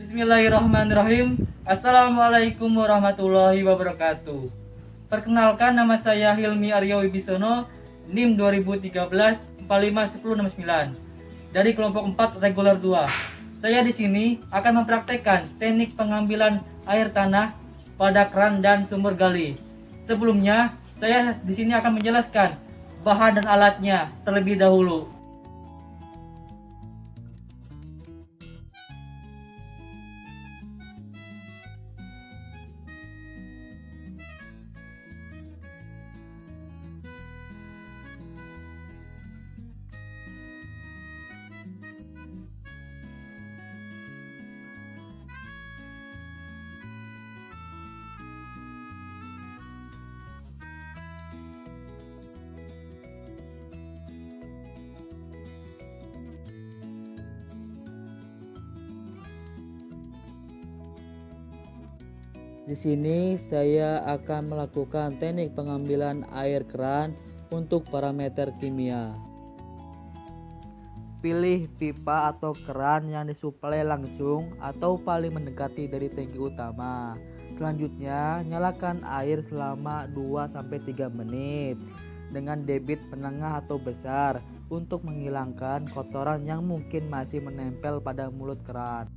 Bismillahirrahmanirrahim. Assalamualaikum warahmatullahi wabarakatuh. Perkenalkan, nama saya Hilmi Aryo Wibisono, NIM 2013 451069 dari kelompok 4 reguler 2. Saya di sini akan mempraktekkan teknik pengambilan air tanah pada keran dan sumber gali. Sebelumnya, saya di sini akan menjelaskan bahan dan alatnya terlebih dahulu. Di sini saya akan melakukan teknik pengambilan air keran untuk parameter kimia. Pilih pipa atau keran yang disuplai langsung atau paling mendekati dari tangki utama. Selanjutnya, nyalakan air selama 2-3 menit dengan debit menengah atau besar untuk menghilangkan kotoran yang mungkin masih menempel pada mulut keran.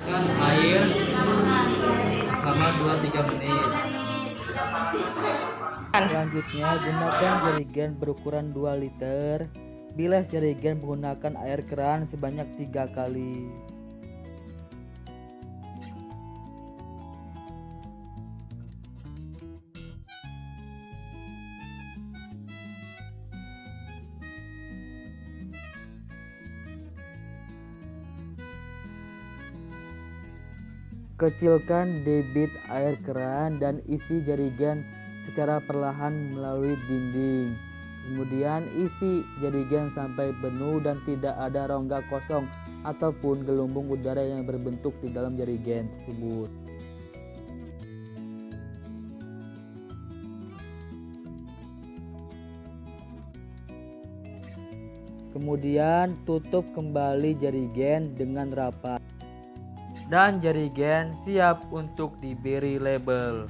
Air selama 2-3 menit. Selanjutnya, gunakan jerigen berukuran 2 liter. Bilas jerigen menggunakan air keran sebanyak 3 kali. Kecilkan debit air keran dan isi jerigen secara perlahan melalui dinding. Kemudian isi jerigen sampai penuh dan tidak ada rongga kosong ataupun gelombang udara yang berbentuk di dalam jerigen tersebut. Kemudian tutup kembali jerigen dengan rapat. Dan jerigen siap untuk diberi label.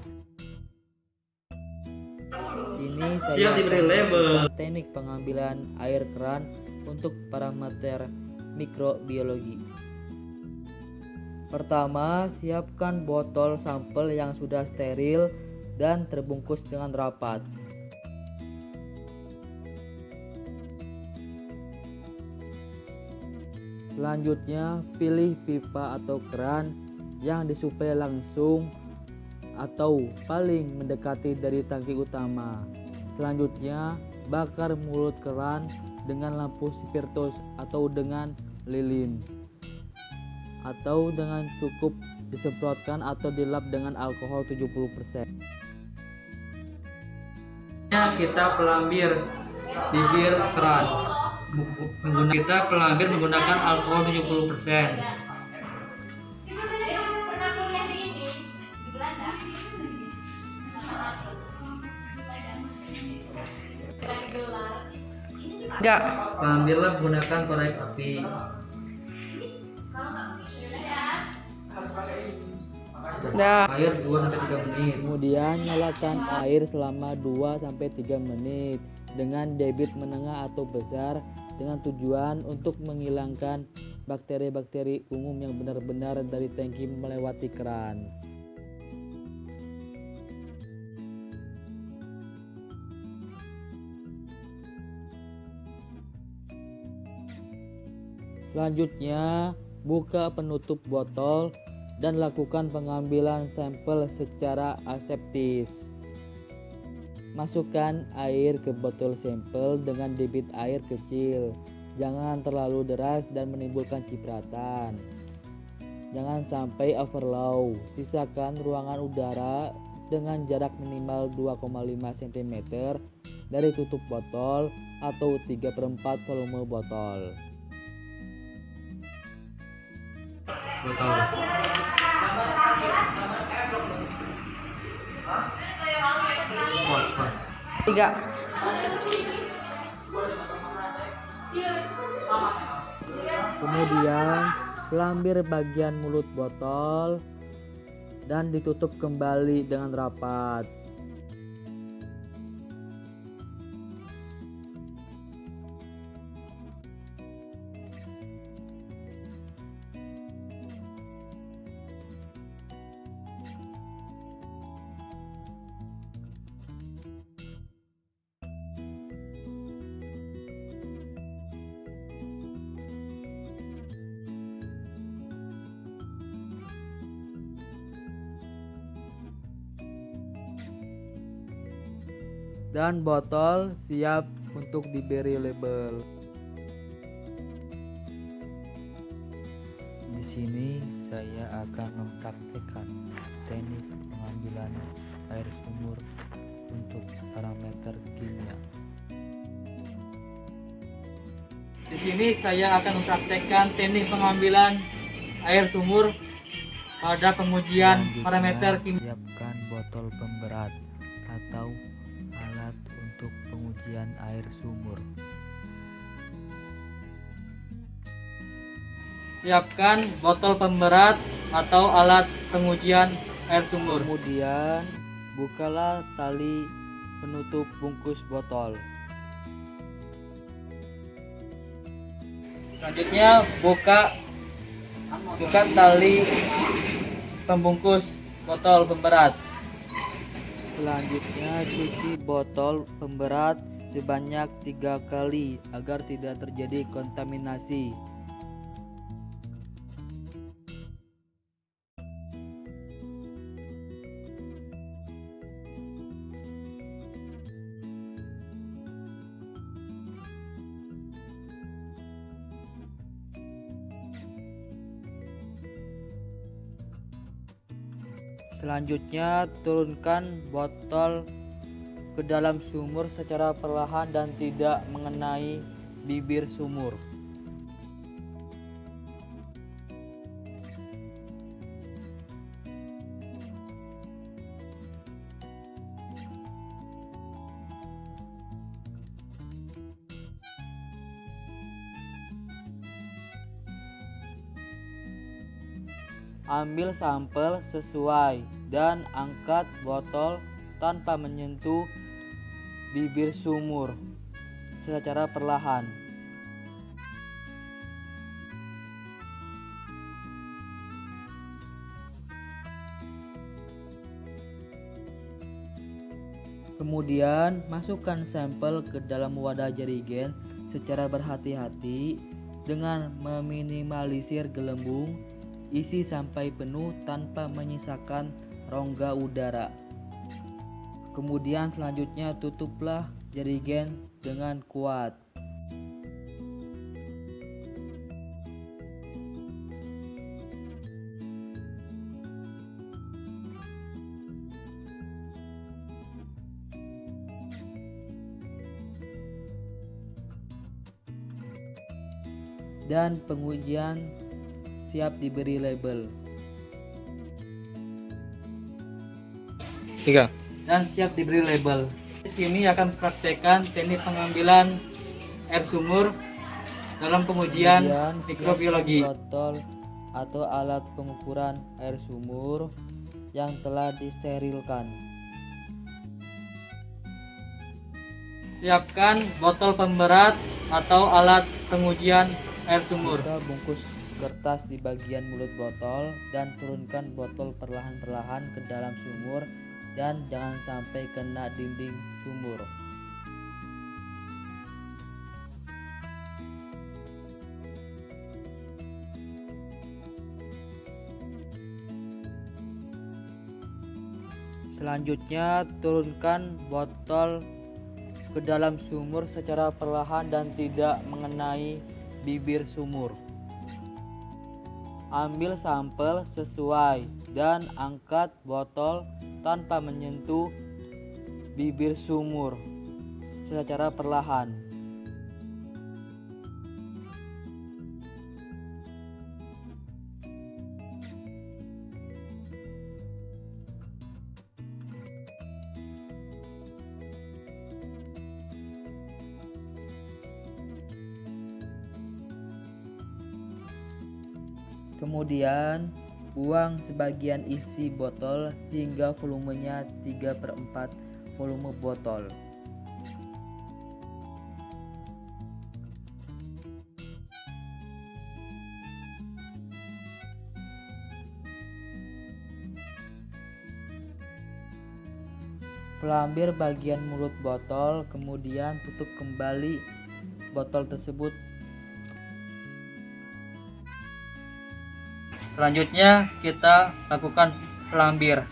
Ini siap diberi label. Teknik pengambilan air keran untuk parameter mikrobiologi. Pertama, siapkan botol sampel yang sudah steril dan terbungkus dengan rapat. Selanjutnya, pilih pipa atau keran yang disuplai langsung atau paling mendekati dari tangki utama. Selanjutnya, bakar mulut keran dengan lampu spiritus atau dengan lilin, atau dengan cukup disemprotkan atau dilap dengan alkohol 70%. Kita pelambir bibir keran. Kita pelambir menggunakan alkohol 70%. Enggak, pelambirlah menggunakan korek api. Air 2-3 menit. Kemudian nyalakan air selama 2-3 menit dengan debit menengah atau besar dengan tujuan untuk menghilangkan bakteri-bakteri umum yang benar-benar dari tangki melewati keran. Selanjutnya, buka penutup botol dan lakukan pengambilan sampel secara aseptis. Masukkan air ke botol sampel dengan debit air kecil. Jangan terlalu deras dan menimbulkan cipratan. Jangan sampai overflow. Sisakan ruangan udara dengan jarak minimal 2,5 cm dari tutup botol atau 3/4 volume botol. Pas. 3. Kemudian selambir bagian mulut botol dan ditutup kembali dengan rapat. Dan botol siap untuk diberi label. Di sini saya akan mempraktikkan teknik pengambilan air sumur untuk parameter kimia. Di sini saya akan mempraktekkan teknik pengambilan air sumur pada pengujian parameter kimia. Siapkan botol pemberat atau alat untuk pengujian air sumur. Siapkan botol pemberat atau alat pengujian air sumur. Kemudian bukalah tali penutup bungkus botol. Selanjutnya buka tali pembungkus botol pemberat. Selanjutnya cuci botol pemberat sebanyak 3 kali agar tidak terjadi kontaminasi. Selanjutnya turunkan botol ke dalam sumur secara perlahan dan tidak mengenai bibir sumur. Ambil sampel sesuai dan angkat botol tanpa menyentuh bibir sumur secara perlahan. Kemudian masukkan sampel ke dalam wadah jerigen secara berhati-hati dengan meminimalisir gelembung. Isi sampai penuh tanpa menyisakan rongga udara. Kemudian selanjutnya tutuplah jerigen dengan kuat. Dan pengujian siap diberi label. 3. Dan siap diberi label. Di sini akan praktekkan teknik pengambilan air sumur dalam pengujian mikrobiologi. Botol atau alat pengukuran air sumur yang telah disterilkan. Siapkan botol pemberat atau alat pengujian air sumur. Buka bungkus kertas di bagian mulut botol dan turunkan botol perlahan-lahan ke dalam sumur dan jangan sampai kena dinding sumur. Selanjutnya turunkan botol ke dalam sumur secara perlahan dan tidak mengenai bibir sumur. Ambil sampel sesuai dan angkat botol tanpa menyentuh bibir sumur secara perlahan. Kemudian buang sebagian isi botol hingga volumenya 3/4 volume botol. Pelambir bagian mulut botol, kemudian tutup kembali botol tersebut. Selanjutnya kita lakukan pelambir.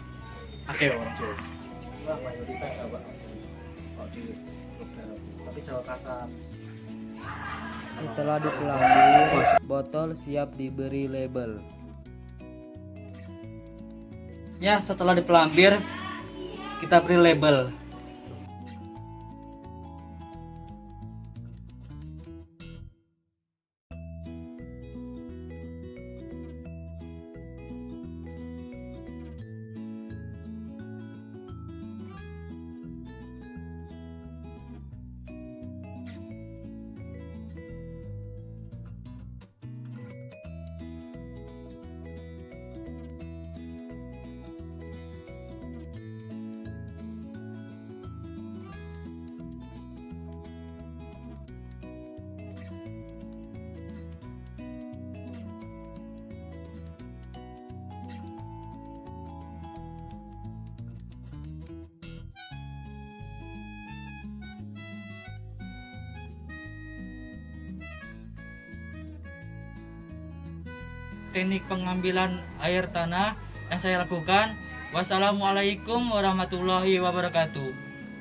Oke. Wah, mayoritas coba. Tapi Jawa kasar. Setelah dipelambir, botol siap diberi label. Ya, setelah dipelambir, kita beri label. Teknik pengambilan air tanah yang saya lakukan. Wassalamualaikum warahmatullahi wabarakatuh.